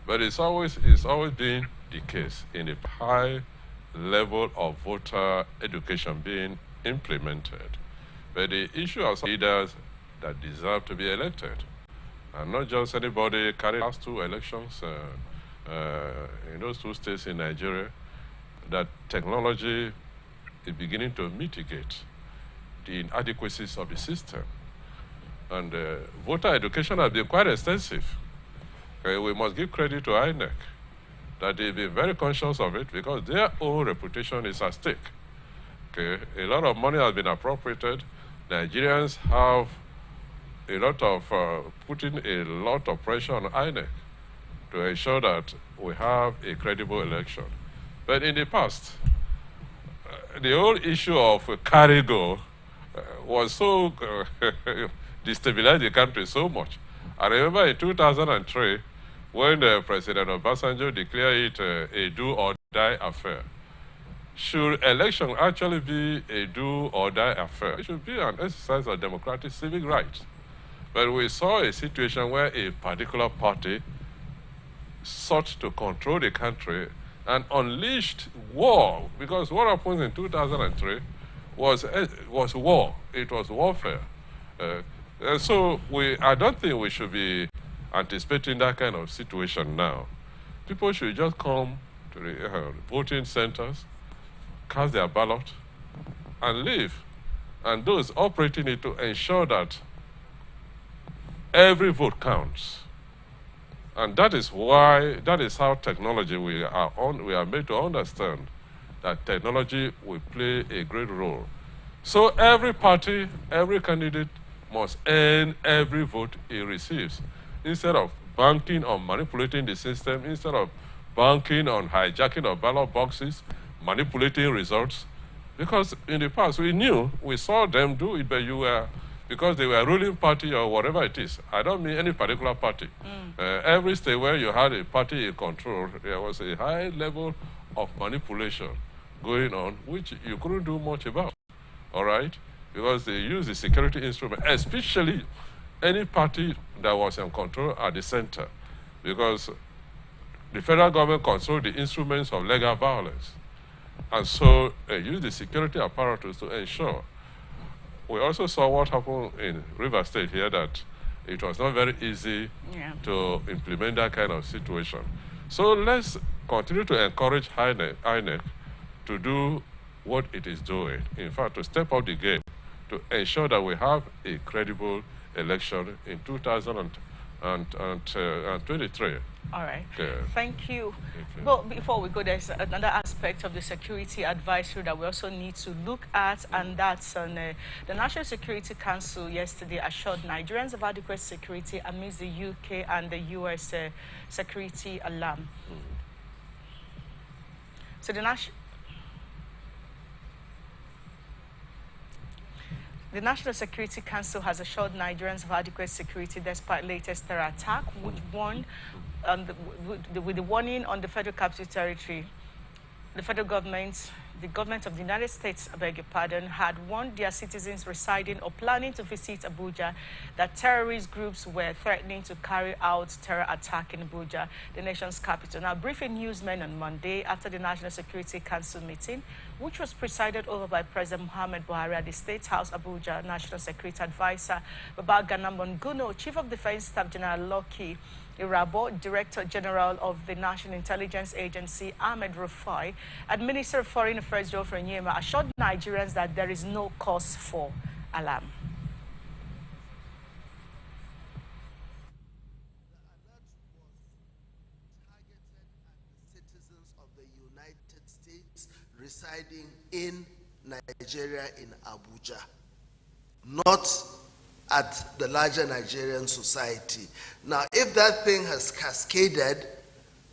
But it's always been the case in a high level of voter education being implemented. But the issue of leaders that deserve to be elected, and not just anybody carrying last two elections in those two states in Nigeria, that technology is beginning to mitigate the inadequacies of the system. And voter education has been quite extensive. We must give credit to INEC that they've been very conscious of it, because their own reputation is at stake. A lot of money has been appropriated. Nigerians have a lot of putting a lot of pressure on INEC to ensure that we have a credible election. But in the past, the whole issue of carry-go was so destabilized the country so much. I remember in 2003, when President Obasanjo declared it a do-or-die affair. Should election actually be a do-or-die affair? It should be an exercise of democratic civic rights. But we saw a situation where a particular party sought to control the country and unleashed war, because what happened in 2003 was war. It was warfare. So I don't think we should be anticipating that kind of situation now. People should just come to the voting centers, cast their ballot, and leave. And those operating it to ensure that every vote counts. And that is how technology, we are made to understand that technology will play a great role. So every party, every candidate must earn every vote he receives. Instead of banking on manipulating the system, instead of banking on hijacking of ballot boxes, manipulating results. Because in the past, we saw them do it, but because they were ruling party or whatever it is. I don't mean any particular party. Every state where you had a party in control, there was a high level of manipulation going on, which you couldn't do much about, all right? Because they use the security instrument, especially any party that was in control at the center, because the federal government controlled the instruments of legal violence. And so use the security apparatus to ensure. We also saw what happened in River State here, that it was not very easy to implement that kind of situation. So let's continue to encourage INEC to do what it is doing. In fact, to step up the game, to ensure that we have a credible election in 2023. All right. Okay. Thank you. But before we go, there's another aspect of the security advisory that we also need to look at, and that's on the National Security Council yesterday assured Nigerians of adequate security amidst the UK and the US security alarm. So the National Security Council has assured Nigerians of adequate security despite latest terror attack, which warned with the warning on the Federal Capital Territory. The federal government, the government of the United States, I beg your pardon, had warned their citizens residing or planning to visit Abuja that terrorist groups were threatening to carry out terror attack in Abuja, the nation's capital. Now, briefing newsmen on Monday after the National Security Council meeting, which was presided over by President Muhammad Buhari at the State House, Abuja, National Security Advisor Babagana Monguno, Chief of Defense Staff General Loki Irabo, Director General of the National Intelligence Agency, Ahmed Rufai, and Minister of Foreign Affairs, Geoffrey Nyema, assured Nigerians that there is no cause for alarm. Citizens of the United States residing in Nigeria in Abuja, not at the larger Nigerian society. Now, if that thing has cascaded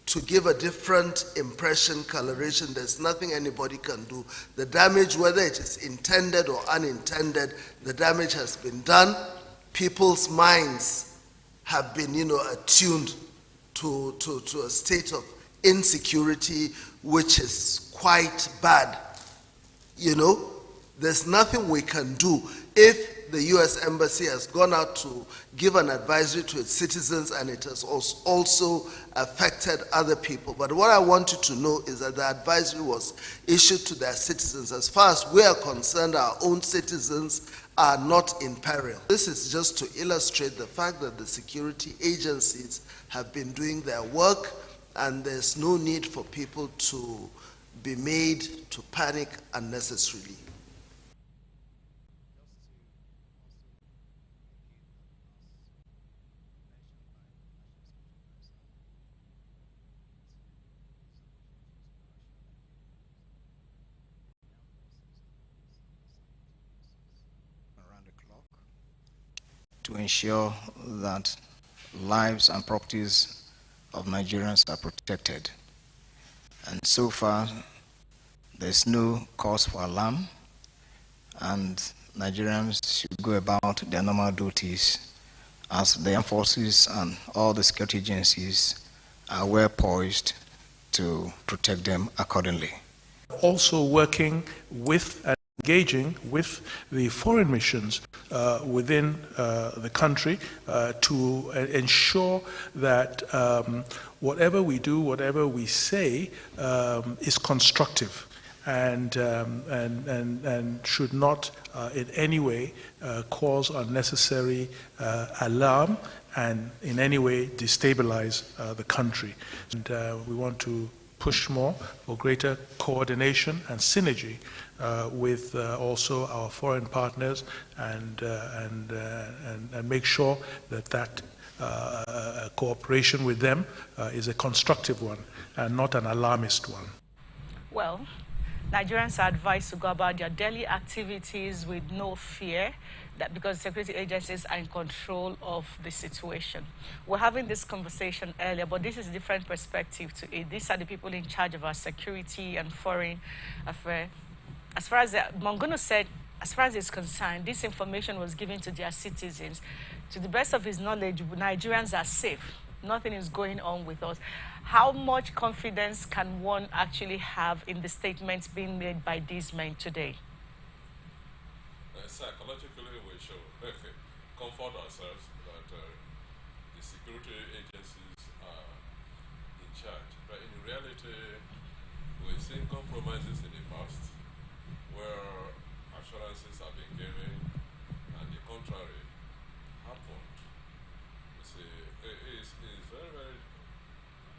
to give a different impression, coloration, there's nothing anybody can do. The damage, whether it is intended or unintended, the damage has been done. People's minds have been, attuned to a state of insecurity, which is quite bad. There's nothing we can do. If the U.S. Embassy has gone out to give an advisory to its citizens, and it has also affected other people. But what I want you to know is that the advisory was issued to their citizens. As far as we are concerned, our own citizens are not in peril. This is just to illustrate the fact that the security agencies have been doing their work, and there's no need for people to be made to panic unnecessarily. To ensure that lives and properties of Nigerians are protected. And so far, there's no cause for alarm, and Nigerians should go about their normal duties as the armed forces and all the security agencies are well poised to protect them accordingly. Also working with and engaging with the foreign missions within the country to ensure that whatever we do, whatever we say is constructive and should not in any way cause unnecessary alarm and in any way destabilize the country. And we want to push more for greater coordination and synergy with also our foreign partners, and make sure that cooperation with them is a constructive one and not an alarmist one. Well, Nigerians are advised to go about their daily activities with no fear, that because security agencies are in control of the situation. We're having this conversation earlier, but this is a different perspective to it. These are the people in charge of our security and foreign affairs. As far as Monguno said, as far as it's concerned, this information was given to their citizens. To the best of his knowledge, Nigerians are safe. Nothing is going on with us. How much confidence can one actually have in the statements being made by these men today? Psychologically, we should comfort ourselves that the security agencies are in charge. But in reality, we've seen compromises in the past where assurances have been given and the contrary happened. You see, it's very, very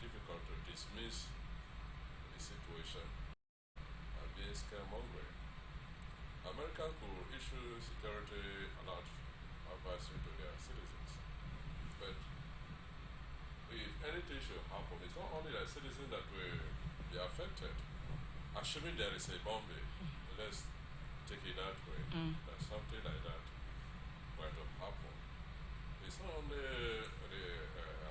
difficult to dismiss the situation and being scaremongering. Americans could issue security alert advisory to their citizens, but if anything should happen, it's not only the citizens that will be affected. Assuming there is a bombing, let's take it that way, that something like that might have happened. It's not only the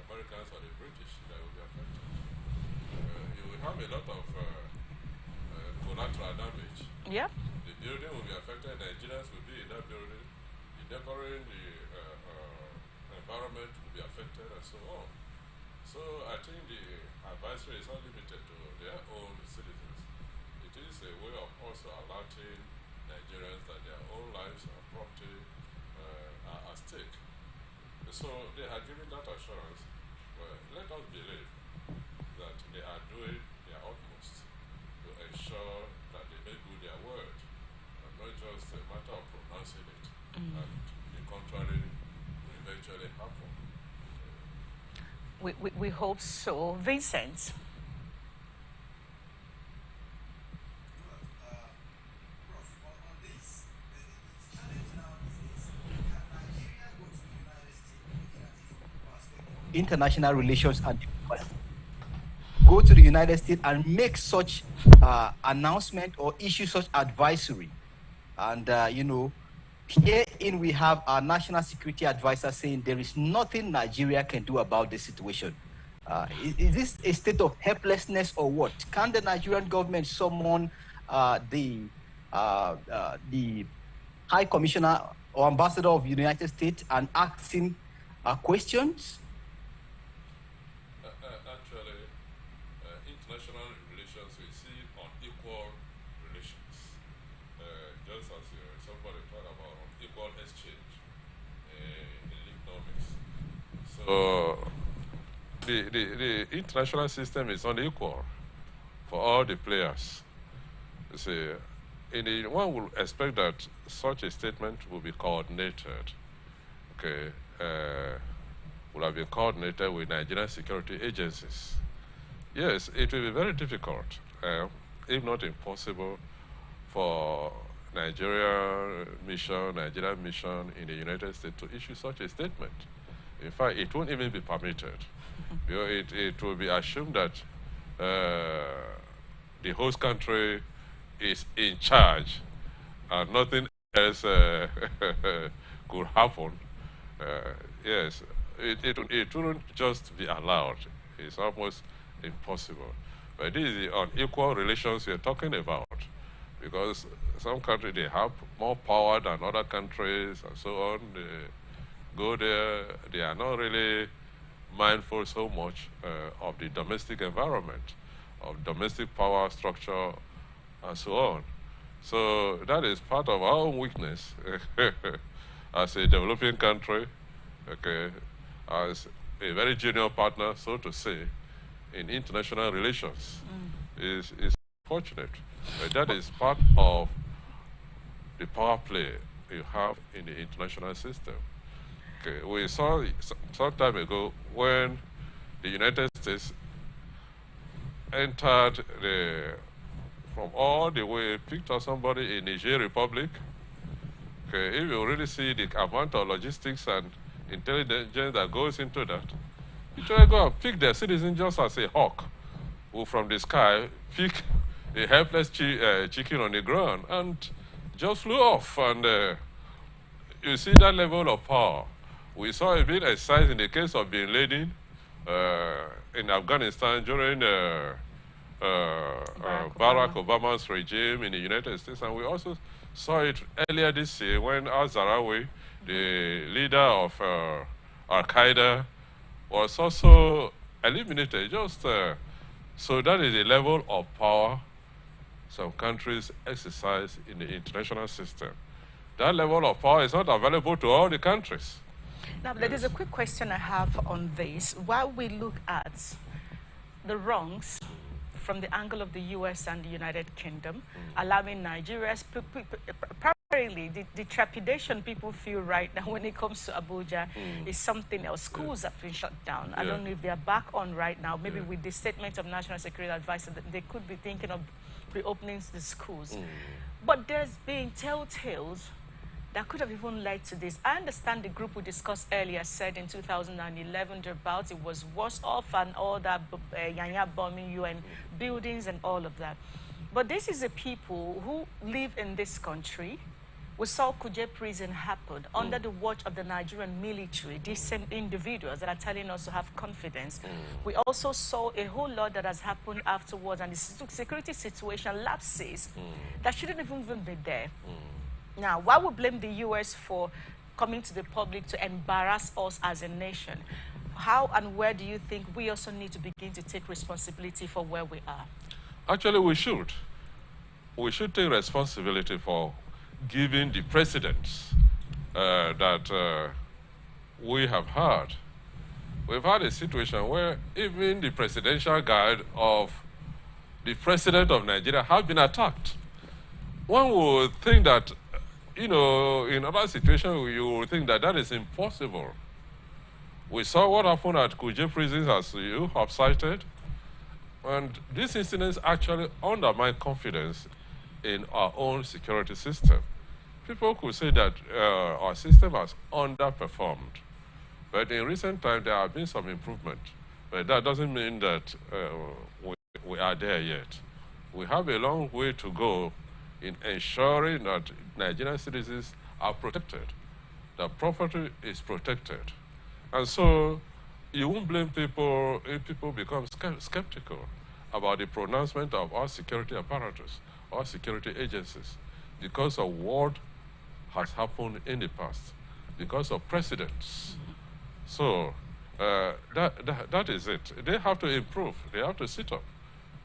Americans or the British that will be affected. You will have a lot of collateral damage. Yep. The building will be affected, Nigerians will be in that building, the neighboring, the environment will be affected, and so on. So I think the advisory is not limited to their own citizens. It is a way of also alerting Nigerians that their own lives and property are at stake. So they are giving that assurance. Well, let us believe that they are doing their utmost to ensure that they make good their word, and not just a matter of pronouncing it, and the contrary will eventually happen. We hope so. Vincent. International relations and go to the United States and make such announcement or issue such advisory. And, you know, herein we have our national security advisor saying there is nothing Nigeria can do about this situation. Is this a state of helplessness or what? Can the Nigerian government summon the High Commissioner or Ambassador of the United States and ask him questions? Actually, international relations, we see unequal relations. Just as somebody talked about unequal exchange in economics. So the international system is unequal for all the players. You see, one would expect that such a statement will be coordinated. Okay. Will have been coordinated with Nigerian security agencies. Yes, it will be very difficult, if not impossible, for Nigerian mission in the United States to issue such a statement. In fact, it won't even be permitted. It will be assumed that the host country is in charge and nothing else could happen. Yes. It wouldn't just be allowed. It's almost impossible. But this is the unequal relations we're talking about, because some countries, they have more power than other countries and so on. They go there, they are not really mindful so much of the domestic environment, of domestic power structure, and so on. So that is part of our own weakness as a developing country, okay, as a very junior partner, so to say, in international relations is fortunate. But that is part of the power play you have in the international system. Okay, we saw some time ago when the United States entered from all the way, picked up somebody in Niger Republic. Okay, if you really see the amount of logistics and intelligence that goes into that, you try to go and pick their citizens just as a hawk who from the sky pick a helpless chicken on the ground and just flew off. And you see that level of power. We saw a bit exercise in the case of Bin Laden in Afghanistan during Barack Obama's regime in the United States, and we also saw it earlier this year when al-Zarawi, the leader of Al-Qaeda, was also eliminated. So that is the level of power some countries exercise in the international system. That level of power is not available to all the countries. Now, there is a quick question I have on this. While we look at the wrongs from the angle of the U.S. and the United Kingdom, allowing Nigeria's, primarily the trepidation people feel right now when it comes to Abuja is something else. Schools have been shut down. I don't know if they're back on right now. Maybe with the statement of National Security Advisor, they could be thinking of reopening the schools. But there's been telltales that could have even led to this. I understand the group we discussed earlier said in 2011 about it was worse off and all that Yanya bombing UN buildings and all of that. But this is the people who live in this country. We saw Kuje prison happen under the watch of the Nigerian military, these same individuals that are telling us to have confidence. We also saw a whole lot that has happened afterwards, and the security situation lapses that shouldn't even be there. Now, why we blame the U.S. for coming to the public to embarrass us as a nation? How and where do you think we also need to begin to take responsibility for where we are? Actually, we should. We should take responsibility for giving the precedents that we have had. We've had a situation where even the presidential guard of the president of Nigeria have been attacked. One would think that, you know, in other situations, you would think that that is impossible. We saw what happened at Kuje prisons, as you have cited, and these incidents actually undermine confidence in our own security system. People could say that our system has underperformed, but in recent times there have been some improvement. But that doesn't mean that we are there yet. We have a long way to go in ensuring that Nigerian citizens are protected, that property is protected. And so you won't blame people if people become skeptical about the pronouncement of our security apparatus, our security agencies, because of what has happened in the past, because of precedents. So that is it. They have to improve. They have to sit up.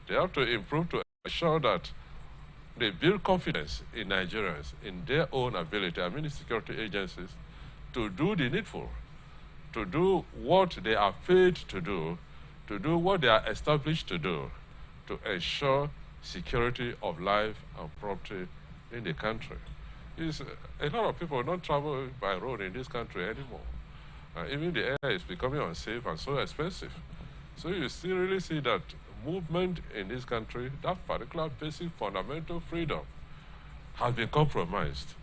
They have to improve to ensure that they build confidence in Nigerians, in their own ability, I mean the security agencies, to do the needful, to do what they are paid to do what they are established to do, to ensure security of life and property in the country. A lot of people don't travel by road in this country anymore. Even the air is becoming unsafe and so expensive. So you still really see that movement in this country, that particular basic fundamental freedom, has been compromised,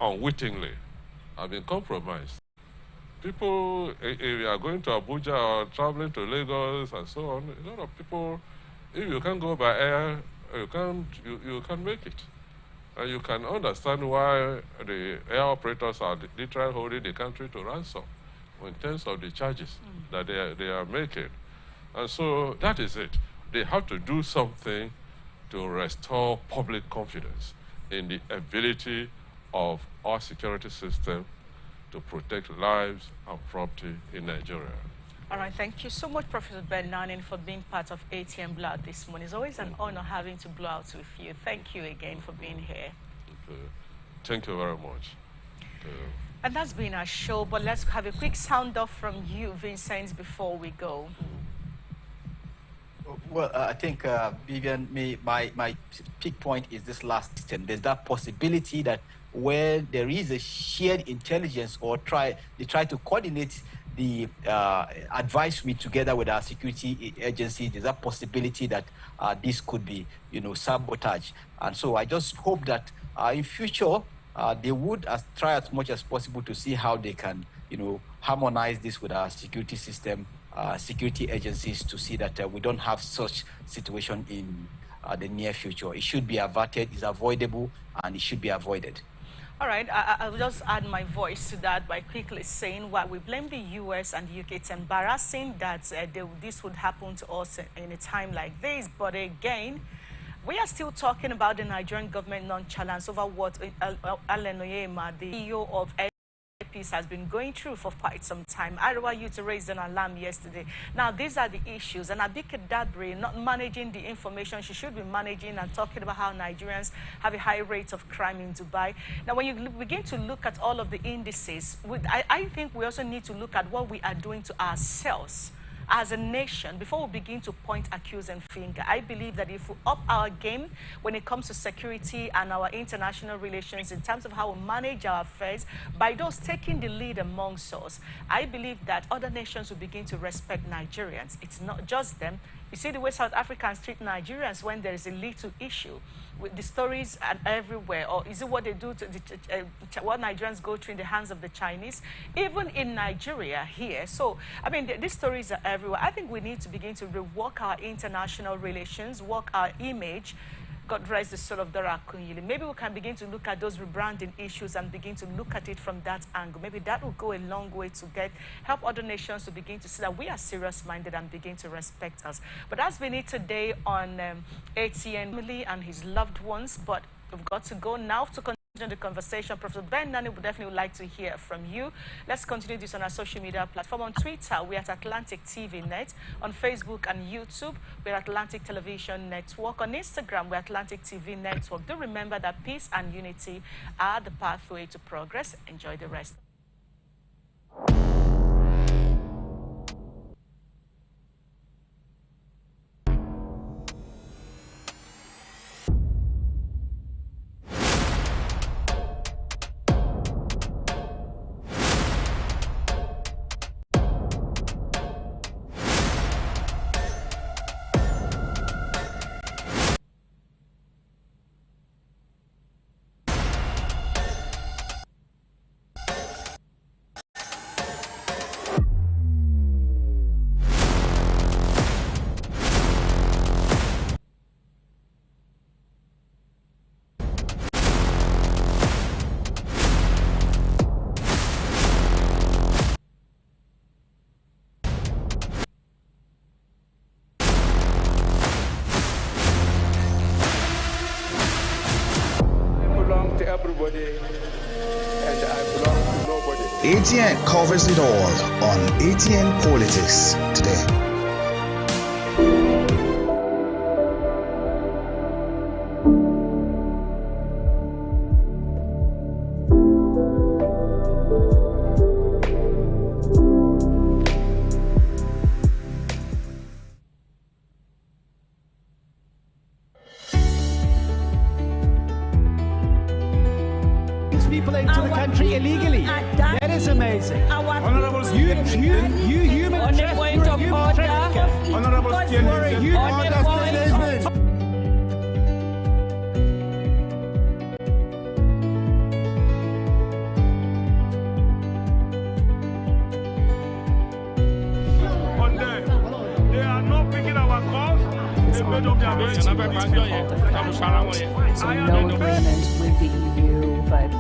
unwittingly, has been compromised. People, if you are going to Abuja or traveling to Lagos and so on, a lot of people, if you can't go by air, you can't make it. And you can understand why the air operators are literally holding the country to ransom in terms of the charges that they are making. And so that is it. They have to do something to restore public confidence in the ability of our security system to protect lives and property in Nigeria. All right, thank you so much, Professor Ben Nanin, for being part of ATM Blowout this morning. It's always an honor having to blow out with you. Thank you again for being here. Thank you very much. And that's been our show, but let's have a quick sound off from you, Vincent, before we go. Well, I think, Vivian, my peak point is this last system. There's that possibility that where there is a shared intelligence or they try to coordinate the advisory together with our security agency, there's a possibility that this could be, sabotage. And so I just hope that in future, they would try as much as possible to see how they can, harmonize this with our security system, security agencies, to see that we don't have such situation in the near future. It should be averted, it's avoidable, and it should be avoided. All right, I'll just add my voice to that by quickly saying, while we blame the U.S. and the UK, it's embarrassing that this would happen to us in a time like this. But again, we are still talking about the Nigerian government nonchalance over what Alan Oyema, the CEO of peace has been going through for quite some time. Arewa Youth raised an alarm yesterday. Now, these are the issues. And Abike Dabre not managing the information she should be managing and talking about how Nigerians have a high rate of crime in Dubai. Now, when you begin to look at all of the indices, I think we also need to look at what we are doing to ourselves as a nation before we begin to point accusing finger. I believe that if we up our game when it comes to security and our international relations in terms of how we manage our affairs, by those taking the lead amongst us, I believe that other nations will begin to respect Nigerians. It's not just them. You see the way South Africans treat Nigerians when there is a little issue. With the stories are everywhere, or is it what they do to what Nigerians go through in the hands of the Chinese, even in Nigeria here? So, I mean, these stories are everywhere. I think we need to begin to rework our international relations, work our image. God rest the soul of Dora Akunyili. Maybe we can begin to look at those rebranding issues and begin to look at it from that angle. Maybe that will go a long way to help other nations to begin to see that we are serious-minded and begin to respect us. But that's been it today on ATN family and his loved ones. But we've got to go now to continue the conversation. Professor Ben Nani would definitely like to hear from you. Let's continue this on our social media platform. On Twitter, we're at Atlantic TV Net. On Facebook and YouTube, we're at Atlantic Television Network. On Instagram, we're Atlantic TV Network. Do remember that peace and unity are the pathway to progress. Enjoy the rest. Everybody, and I belong to nobody. ATN covers it all on ATN Politics today. People into the country illegally. That is amazing. Honourable you human trafficker. Honourable they are not picking our calls. They made up their minds. So no agreement with the EU, but